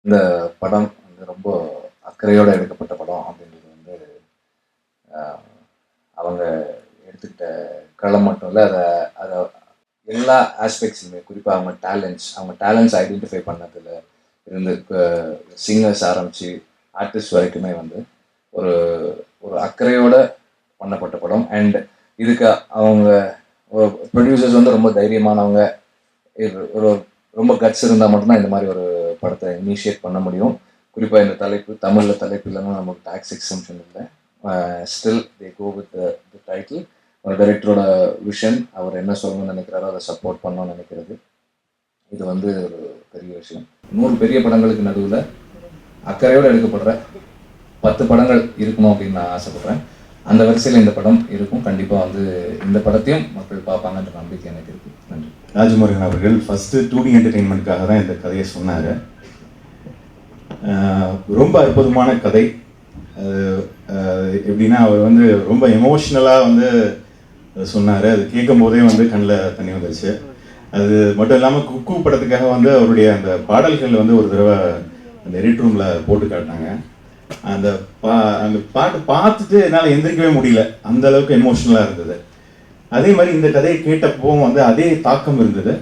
இந்த படம் வந்து ரொம்ப அக்கறையோடு எடுக்கப்பட்ட படம் அப்படின்றது வந்து அவங்க எடுத்துக்கிட்ட களம் மட்டும் இல்லை, அதை எல்லா ஆஸ்பெக்ட்ஸுமே குறிப்பாக அவங்க டேலண்ட்ஸ் ஐடென்டிஃபை பண்ணதில் இருந்து சிங்கர்ஸ் ஆரம்பித்து ஆர்டிஸ்ட் வரைக்குமே வந்து ஒரு ஒரு அக்கறையோடு பண்ணப்பட்ட படம். அண்ட் இதுக்கு அவங்க ப்ரொடியூசர்ஸ் வந்து ரொம்ப தைரியமானவங்க, ஒரு ரொம்ப கட்ஸ் இருந்தால் மட்டும்தான் இந்த மாதிரி ஒரு படத்தை இனிஷியேட் பண்ண முடியும். குறிப்பாக இந்த தலைப்பு தமிழில் தலைப்பு இல்லைன்னா நமக்கு டாக்ஸ் எக்ஸம்ஷன் இல்லை. Still they go with the title. ஒரு டைரக்டரோட விஷன், அவர் என்ன சொல்லணும்னு நினைக்கிறாரோ அதை சப்போர்ட் பண்ணணும்னு நினைக்கிறது, இது வந்து ஒரு பெரிய விஷயம். 100 பெரிய படங்களுக்கு நடுவில் அக்கறையோடு எடுக்கப்படுற 10 படங்கள் இருக்கணும் அப்படின்னு நான் ஆசைப்படுறேன். அந்த வரிசையில் இந்த படம் இருக்கும். கண்டிப்பாக வந்து இந்த படத்தையும் மக்கள் பார்ப்பாங்கன்ற நம்பிக்கை எனக்கு இருக்குது. நன்றி. ராஜமுருகன் அவர்கள் ஃபஸ்ட்டு 2D என்டர்டெயின்மெண்ட்காக தான் இந்த கதையை சொன்னார். ரொம்ப அற்புதமான கதை. எப்படின்னா அவர் வந்து ரொம்ப எமோஷ்னலாக வந்து சொன்னார். அது கேட்கும் போதே வந்து கண்ணில் தண்ணி வந்துருச்சு. அது மட்டும் இல்லாமல் குக்கு படத்துக்காக வந்து அவருடைய அந்த பாடல்கள் வந்து ஒரு தடவை அந்த எடிட் ரூமில் போட்டு காட்டினாங்க. அந்த பாட்டு பார்த்துட்டு என்னால் எந்திரிக்கவே முடியல, அந்த அளவுக்கு எமோஷ்னலாக இருந்தது. அதே மாதிரி இந்த கதையை கேட்டப்போ வந்து அதே தாக்கம் இருந்தது.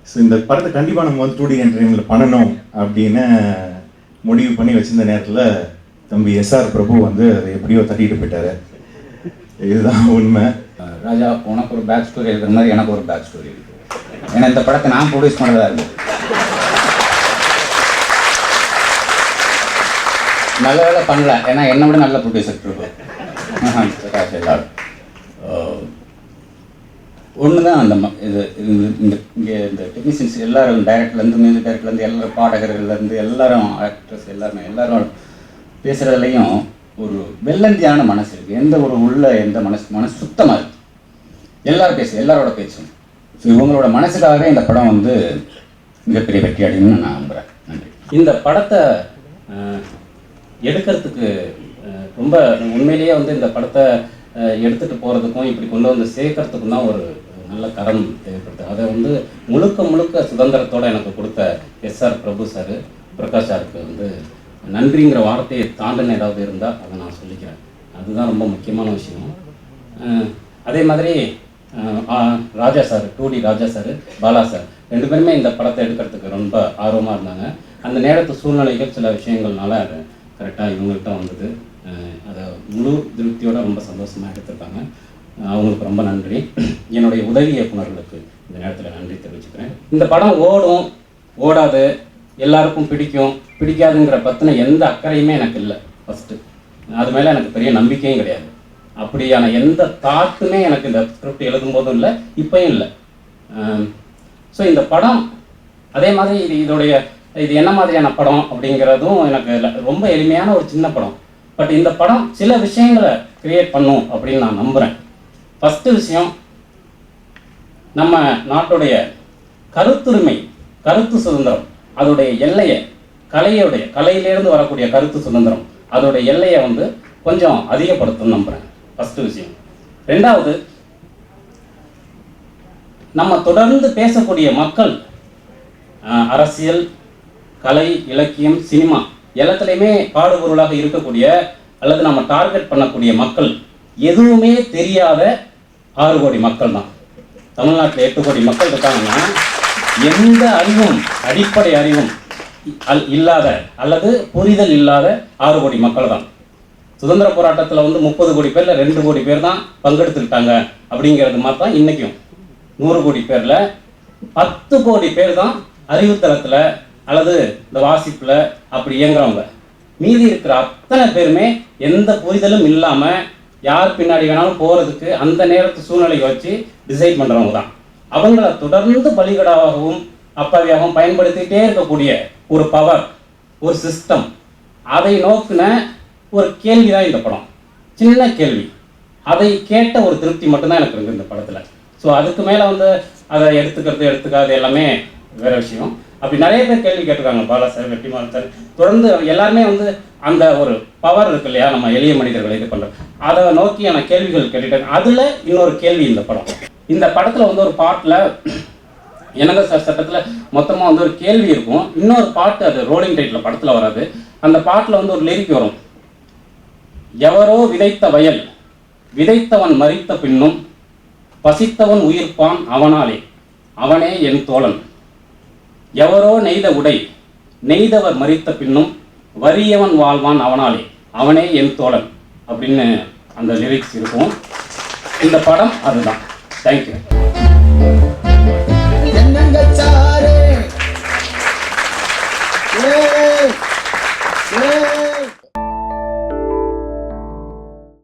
ஸோ இந்த படத்தை கண்டிப்பாக நம்ம வந்து 2D என்டர்டெயின்மெண்ட்டில் பண்ணணும் அப்படின்னு முடிவு பண்ணி வச்சிருந்த நேரத்தில் தம்பி SR பிரபு வந்து அதை எப்படியோ தட்டிட்டு போயிட்டாரு. இதுதான் உண்மை. ராஜா, உனக்கு ஒரு பேக் ஸ்டோரி இருக்கிற மாதிரி எனக்கு ஒரு பேக் ஸ்டோரி இருக்குது. ஏன்னா இந்த படத்தை நான் ப்ரொடியூஸ் பண்ணதா இருக்குது. நல்ல வேலை பண்ணல, ஏன்னா என்னை விட நல்ல ப்ரொடியூசர் பிரகாஷ் எல்லாரும். ஒன்று தான் அந்த இது இந்த இங்கே இந்த டெக்னீஷியன்ஸ் எல்லோரும் டைரக்டர்லேருந்து மியூசிக் டைரக்டர்லேருந்து எல்லோரும் பாடகர்கள்லேருந்து எல்லாரும் ஆக்ட்ரஸ் எல்லோரும் பேசுகிறதுலையும் ஒரு வெள்ளந்தியான மனசு இருக்குது. எந்த ஒரு உள்ள எந்த மனசு சுத்தமாக இருக்குது. எல்லோரும் எல்லாரோட பேசும். ஸோ இவங்களோட மனசுக்காகவே இந்த படம் வந்து மிகப்பெரிய வெற்றி அடையணும்னு நான் நம்புகிறேன். நன்றி. இந்த படத்தை எடுக்கிறதுக்கு ரொம்ப உண்மையிலேயே வந்து இந்த படத்தை எடுத்துகிட்டு போகிறதுக்கும் இப்படி கொண்டு வந்து சேர்க்கறதுக்கும் தான் ஒரு நல்ல கரம் தேவைப்படுது. அதை வந்து முழுக்க சுதந்திரத்தோடு எனக்கு கொடுத்த SR பிரபு சார், பிரகாஷ் சாருக்கு வந்து நன்றிங்கிற வார்த்தையை தாண்டின ஏதாவது இருந்தால் அதை நான் சொல்லிக்கிறேன். அதுதான் ரொம்ப முக்கியமான விஷயம். அதே மாதிரி ராஜா சார், 2D ராஜா சார், பாலா சார் 2 பேருமே இந்த படத்தை எடுக்கிறதுக்கு ரொம்ப ஆர்வமாக இருந்தாங்க. அந்த நேரத்து சூழ்நிலைகள் சில விஷயங்கள்னால அது கரெக்டாக இவங்கள்ட்ட வந்தது. அதை முழு திருப்தியோட ரொம்ப சந்தோஷமாக எடுத்திருக்காங்க. அவங்களுக்கு ரொம்ப நன்றி. என்னுடைய உதவி இயக்குநர்களுக்கு இந்த நேரத்தில் நன்றி தெரிவிச்சுக்கிறேன். இந்த படம் ஓடும் ஓடாது, எல்லாருக்கும் பிடிக்காதுங்கிற பற்றின எந்த அக்கறையுமே எனக்கு இல்லை. ஃபஸ்ட்டு அது மேலே எனக்கு பெரிய நம்பிக்கையும் கிடையாது. அப்படியான எந்த தாட்டுமே எனக்கு இந்த ஸ்கிரிப்ட் எழுதும்போதும் இல்லை, இப்போயும் இல்லை. ஸோ இந்த படம் அதே மாதிரி இது என்ன மாதிரியான படம் அப்படிங்கிறதும் எனக்கு ரொம்ப எளிமையான ஒரு சின்ன படம். பட் இந்த படம் சில விஷயங்களை கிரியேட் பண்ணும் அப்படின்னு நான் நம்புகிறேன். ஃபஸ்ட்டு விஷயம், நம்ம நாட்டுடைய கருத்துரிமை, கருத்து சுதந்திரம், அதோடைய எல்லையை, கலையிலேருந்து வரக்கூடிய கருத்து சுதந்திரம், அதோடைய எல்லையை வந்து கொஞ்சம் அதிகப்படுத்தும் நம்புகிறேன். ஃபஸ்ட்டு விஷயம். 2வது, நம்ம தொடர்ந்து பேசக்கூடிய மக்கள், அரசியல், கலை, இலக்கியம், சினிமா எல்லாத்துலேயுமே பாடுபொருளாக இருக்கக்கூடிய அல்லது நம்ம டார்கெட் பண்ணக்கூடிய மக்கள் எதுவுமே தெரியாத 6 கோடி மக்கள் தான். தமிழ்நாட்டில் 8 கோடி மக்கள் இருக்காங்கன்னா எந்த அறிவும், அடிப்படை அறிவும் இல்லாத அல்லது புரிதல் இல்லாத 6 கோடி மக்கள் தான். சுதந்திர போராட்டத்தில் வந்து 30 கோடி பேரில் 2 கோடி பேர் தான் பங்கெடுத்துக்கிட்டாங்க அப்படிங்கிறது மாதிரி தான் இன்றைக்கும் 100 கோடி பேரில் 10 கோடி பேர் தான் அறிவுத்தளத்தில் அல்லது இந்த வாசிப்பில் அப்படி இயங்குறவங்க. மீதி இருக்கிற அத்தனை பேருமே எந்த புரிதலும் இல்லாமல் யார் பின்னாடி வேணாலும் போகிறதுக்கு அந்த நேரத்து சூழ்நிலையை வச்சு டிசைட் பண்ணுறவங்க தான். அவங்கள தொடர்ந்து பலிகடாவாகவும் அப்பாவியாகவும் பயன்படுத்திகிட்டே இருக்கக்கூடிய ஒரு பவர், ஒரு சிஸ்டம், அதை நோக்கின ஒரு கேள்வி தான் இந்த படம். சின்ன கேள்வி, அதை கேட்ட ஒரு திருப்தி மட்டும்தான் எனக்கு இருக்குது இந்த படத்தில். ஸோ அதுக்கு மேலே வந்து அதை எடுத்துக்காது எல்லாமே வேறு விஷயம். அப்படி நிறைய பேர் கேள்வி கேட்டிருக்காங்க. பாலா சார், வெற்றிமாறன் சார், தொடர்ந்து எல்லாருமே வந்து அந்த ஒரு பவர் இருக்கு இல்லையா, நம்ம எளிய மனிதர்களை இது பண்ணுறோம், அதை நோக்கியான கேள்விகள் கேட்டுட்டாங்க. அதில் இன்னொரு கேள்வி, இந்த படத்தில் வந்து ஒரு பாட்டில் எனக்கு சட்டத்தில் மொத்தமாக வந்து ஒரு கேள்வி இருக்கும், இன்னொரு பாட்டு அது ரோலிங் டைட்டில் படத்தில் வராது. அந்த பாட்டில் வந்து ஒரு லிரிக் வரும், எவரோ விதைத்த வயல் விதைத்தவன் மரித்த பின்னும் பசித்தவன் உயிர்ப்பான் அவனாலே அவனே என் தோழன், எவரோ நெய்த உடை நெய்தவர் மரித்த பின்னும் வறியவன் வாழ்வான் அவனாலே அவனே என் தோழன் அப்படின்னு அந்த லிரிக்ஸ் இருக்கும். இந்த படம் அதுதான். தேங்க்யூ.